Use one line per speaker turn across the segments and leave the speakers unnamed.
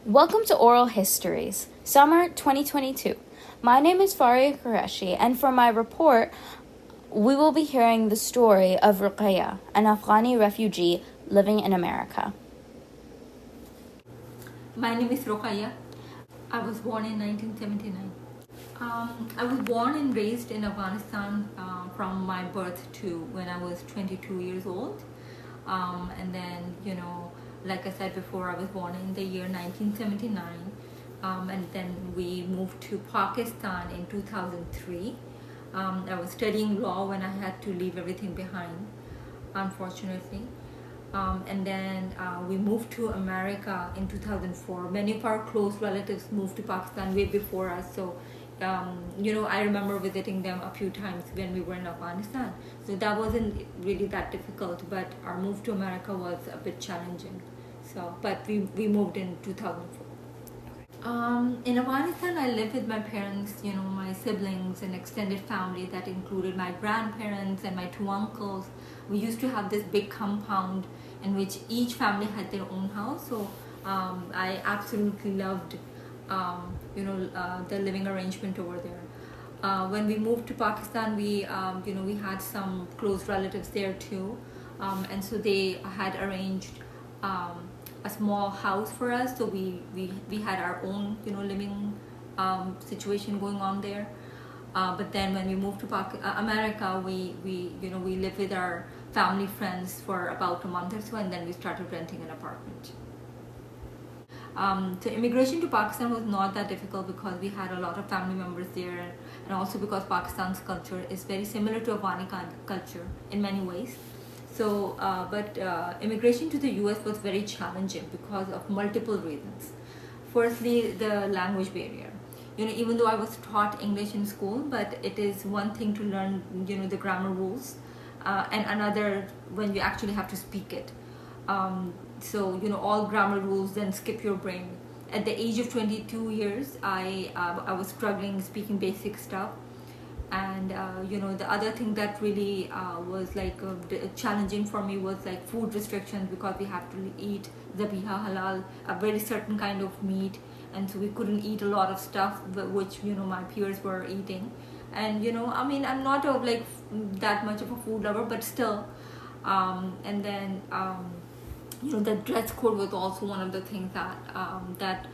Welcome to Oral Histories, Summer 2022. My name is Faria Qureshi, and for my report, we will be hearing the story of Ruqayya, an Afghani refugee living in America.
My name is Ruqayya. I was born in 1979. I was born and raised in Afghanistan from my birth to when I was 22 years old. And then, like I said before, I was born in the year 1979. And then we moved to Pakistan in 2003. I was studying law when I had to leave everything behind, unfortunately. And then we moved to America in 2004. Many of our close relatives moved to Pakistan way before us. So, I remember visiting them a few times when we were in Afghanistan. So that wasn't really that difficult, but our move to America was a bit challenging. So, but we moved in 2004. In Afghanistan, I lived with my parents, my siblings and extended family that included my grandparents and my two uncles. We used to have this big compound in which each family had their own house. So I absolutely loved, the living arrangement over there. When we moved to Pakistan, we had some close relatives there too, and so they had arranged a small house for us. So we had our own living situation going on there. But then when we moved to America, we lived with our family friends for about a month or so, and then we started renting an apartment. So immigration to Pakistan was not that difficult because we had a lot of family members there, and also because Pakistan's culture is very similar to Afghani culture in many ways. So, but immigration to the US was very challenging because of multiple reasons. Firstly, the language barrier. Even though I was taught English in school, but it is one thing to learn, the grammar rules, and another when you actually have to speak it. So, all grammar rules then skip your brain. At the age of 22 years, I was struggling speaking basic stuff. And the other thing that really was like challenging for me was like food restrictions, because we have to eat zabiha halal, a very certain kind of meat, and so we couldn't eat a lot of stuff which my peers were eating. And I'm not that much of a food lover, but still. And then the dress code was also one of the things that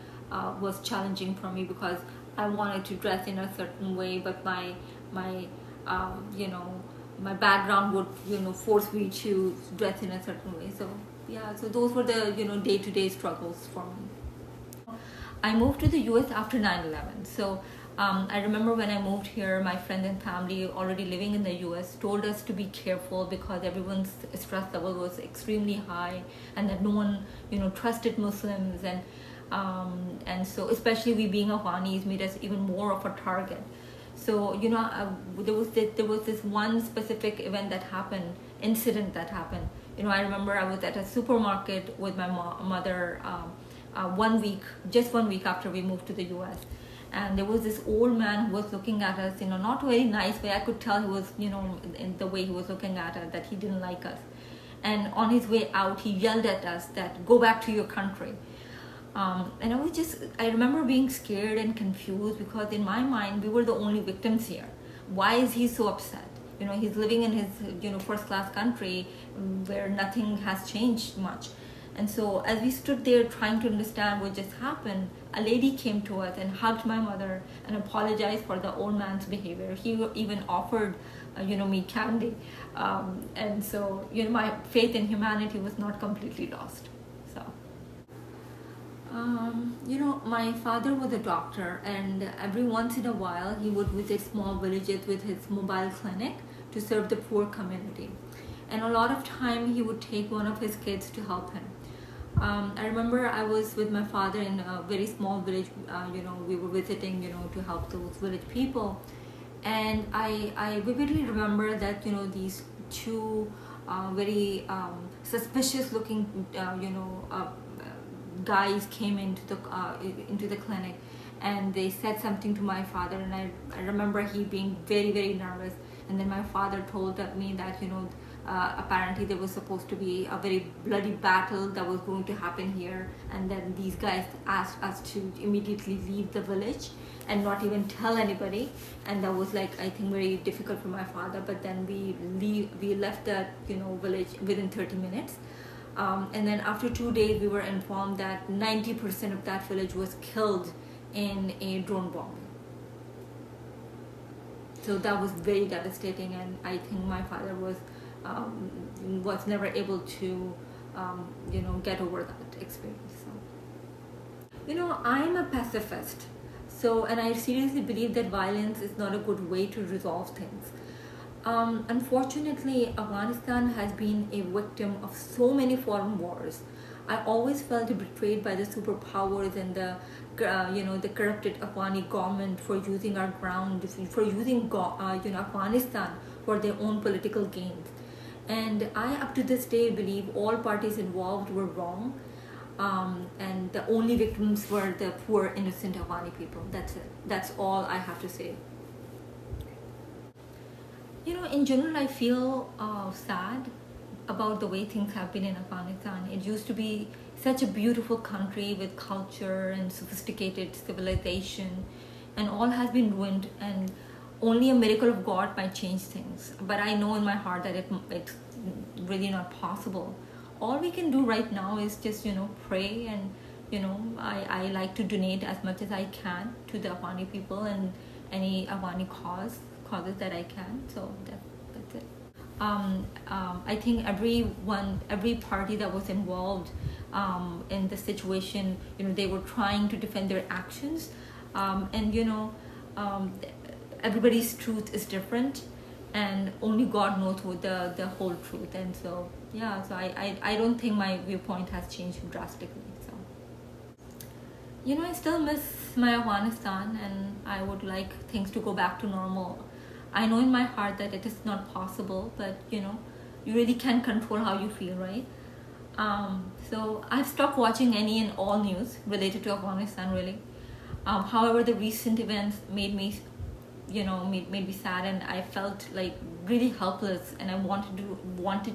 was challenging for me, because I wanted to dress in a certain way, but my my background would force me to dress in a certain way. So so those were the day-to-day struggles for me. I moved to the US after 9/11. So I remember when I moved here, my friends and family already living in the US told us to be careful because everyone's stress level was extremely high, and that no one trusted Muslims, and so especially we being Afghanis made us even more of a target. So there was this one specific incident that happened. I remember I was at a supermarket with my mother 1 week, just 1 week after we moved to the US, and there was this old man who was looking at us, not a very nice way. I could tell he was, in the way he was looking at us, that he didn't like us. And on his way out, he yelled at us that go back to your country. And I remember being scared and confused, because in my mind, we were the only victims here. Why is he so upset? He's living in his, first class country where nothing has changed much. And so as we stood there trying to understand what just happened, a lady came to us and hugged my mother and apologized for the old man's behavior. He even offered, me candy. And so, my faith in humanity was not completely lost. So. My father was a doctor, and every once in a while he would visit small villages with his mobile clinic to serve the poor community. And a lot of time he would take one of his kids to help him. I remember I was with my father in a very small village, we were visiting, to help those village people. And I vividly remember that, these two very suspicious looking, guys came into the clinic, and they said something to my father, and I remember he being very, very nervous. And then my father told me that apparently there was supposed to be a very bloody battle that was going to happen here, and then these guys asked us to immediately leave the village and not even tell anybody, and that was like, I think, very difficult for my father. But then we left that village within 30 minutes. And then after 2 days we were informed that 90% of that village was killed in a drone bombing. So that was very devastating, and I think my father was never able to get over that experience. So, I'm a pacifist, and I seriously believe that violence is not a good way to resolve things. Unfortunately, Afghanistan has been a victim of so many foreign wars. I always felt betrayed by the superpowers and the corrupted Afghani government for using our ground, for using Afghanistan for their own political gains. And I, up to this day, believe all parties involved were wrong, and the only victims were the poor, innocent Afghani people. That's it. That's all I have to say. In general, I feel sad about the way things have been in Afghanistan. It used to be such a beautiful country with culture and sophisticated civilization, and all has been ruined, and only a miracle of God might change things. But I know in my heart that it's really not possible. All we can do right now is just pray, and I like to donate as much as I can to the Afghani people and any Afghani causes that I can. So that's it. I think every party that was involved in the situation, they were trying to defend their actions, and everybody's truth is different, and only God knows what the whole truth. And so I don't think my viewpoint has changed drastically. So I still miss my Afghanistan, and I would like things to go back to normal. I know in my heart that it is not possible, but you really can't control how you feel, right? So I've stopped watching any and all news related to Afghanistan, really. However, the recent events made me sad, and I felt like really helpless, and I wanted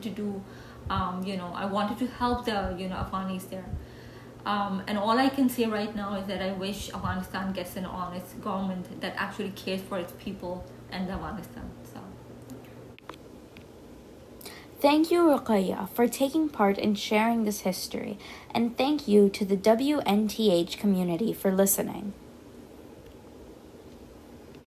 to do I wanted to help the Afghanis there. And all I can say right now is that I wish Afghanistan gets an honest government that actually cares for its people and Afghanistan. So.
Thank you, Ruqayya, for taking part in sharing this history, and thank you to the WNTH community for listening.